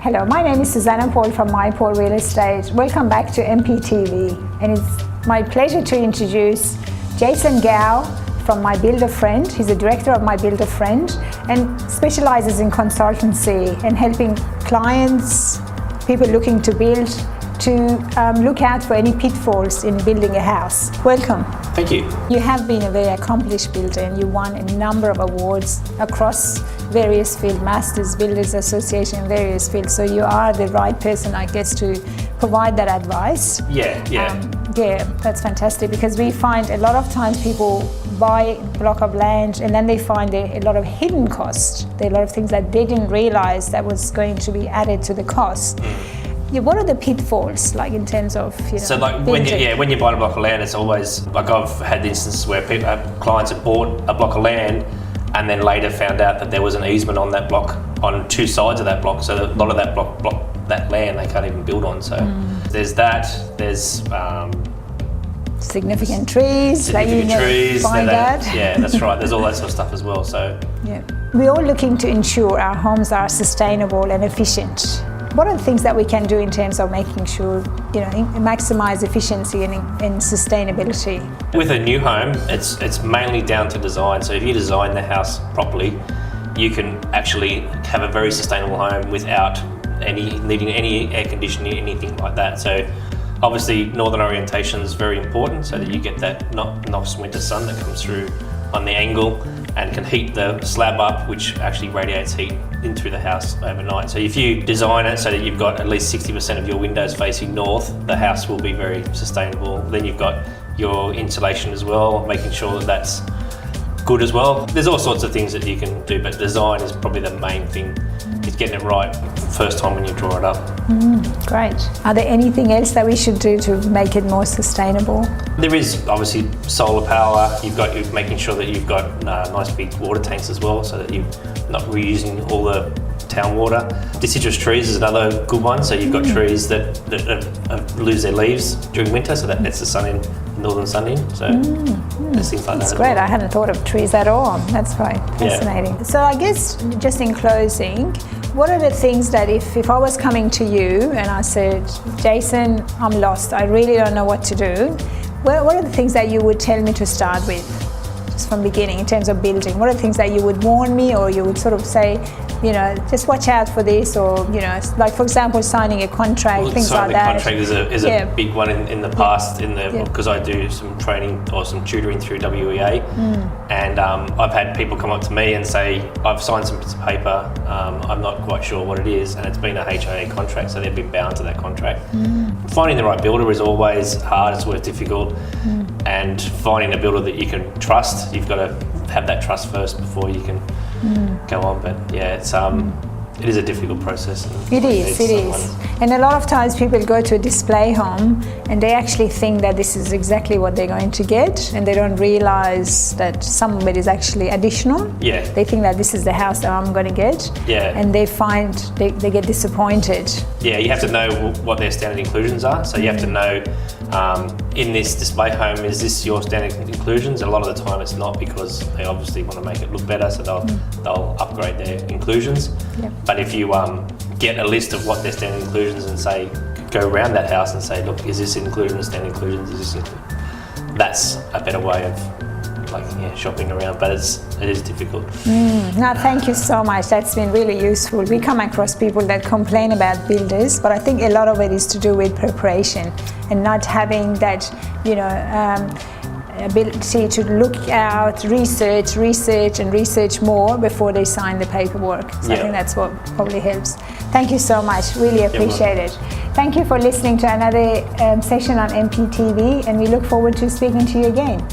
Hello, my name is Meier Paul from Meier Paul Real Estate. Welcome back to MPTV, and it's my pleasure to introduce Jason Gao from My Builder Friend. He's the director of My Builder Friend and specializes in consultancy and helping clients, people looking to build, to look out for any pitfalls in building a house. Welcome. Thank you. You have been a very accomplished builder and you won a number of awards across various fields, Masters, Builders Association, various fields. So you are the right person, I guess, to provide that advice. Yeah. Yeah, that's fantastic, because we find a lot of times people buy a block of land and then they find a lot of hidden cost. There are a lot of things that they didn't realize that was going to be added to the cost. Yeah, what are the pitfalls, like in terms of, So like when you buy a block of land, it's always like I've had instances where clients have bought a block of land and then later found out that there was an easement on that block, on two sides of that block. So a lot of that that land they can't even build on. So there's that. There's significant trees. Find that. Yeah, that's right. There's all that sort of stuff as well. So yeah, we're all looking to ensure our homes are sustainable and efficient. What are the things that we can do in terms of making sure, maximize efficiency and sustainability? With a new home, it's mainly down to design. So if you design the house properly, you can actually have a very sustainable home without needing any air conditioning, anything like that. So obviously northern orientation is very important, so that you get that nice winter sun that comes through on the angle and can heat the slab up, which actually radiates heat in through the house overnight. So if you design it so that you've got at least 60% of your windows facing north, the house will be very sustainable. Then you've got your insulation as well, making sure that that's good as well. There's all sorts of things that you can do, but design is probably the main thing, is getting it right first time when you draw it up. Great. Are there anything else that we should do to make it more sustainable? There is obviously solar power. You're making sure that you've got nice big water tanks as well, so that you're not reusing all the town water. Deciduous trees is another good one. So you've got trees that lose their leaves during winter, so that lets the sun in, northern sun in. So there's things like that. That's great. I hadn't thought of trees at all. That's quite fascinating. Yeah. So I guess just in closing, what are the things that if I was coming to you and I said, Jason, I'm lost, I really don't know what to do, what are the things that you would tell me to start with, just from beginning in terms of building? What are the things that you would warn me, or you would sort of say, just watch out for this, or like for example signing a contract, things like that. Signing a contract is a big one in the past, because I do some training or some tutoring through WEA, and I've had people come up to me and say, I've signed some bits of paper, I'm not quite sure what it is, and it's been a HIA contract, so they've been bound to that contract. Finding the right builder is always hard, it's always difficult, and finding a builder that you can trust, you've got to have that trust first before you can go on. But yeah, it is a difficult process. It is. And a lot of times people go to a display home and they actually think that this is exactly what they're going to get, and they don't realize that some of it is actually additional. Yeah. They think that this is the house that I'm going to get. Yeah. And they find they get disappointed. Yeah, you have to know what their standard inclusions are. So you have to know, in this display home, is this your standard inclusions? A lot of the time it's not, because they obviously want to make it look better, so they'll upgrade their inclusions. Yep. But if you get a list of what their standard inclusions and say, go around that house and say, look, is this included in standard inclusions? That's a better way of shopping around, but it is difficult. No, thank you so much. That's been really useful. We come across people that complain about builders, but I think a lot of it is to do with preparation and not having that, ability to look out, research more before they sign the paperwork. So I think that's what probably helps. Thank you so much. Really appreciate it. Thank you for listening to another session on MPTV, and we look forward to speaking to you again.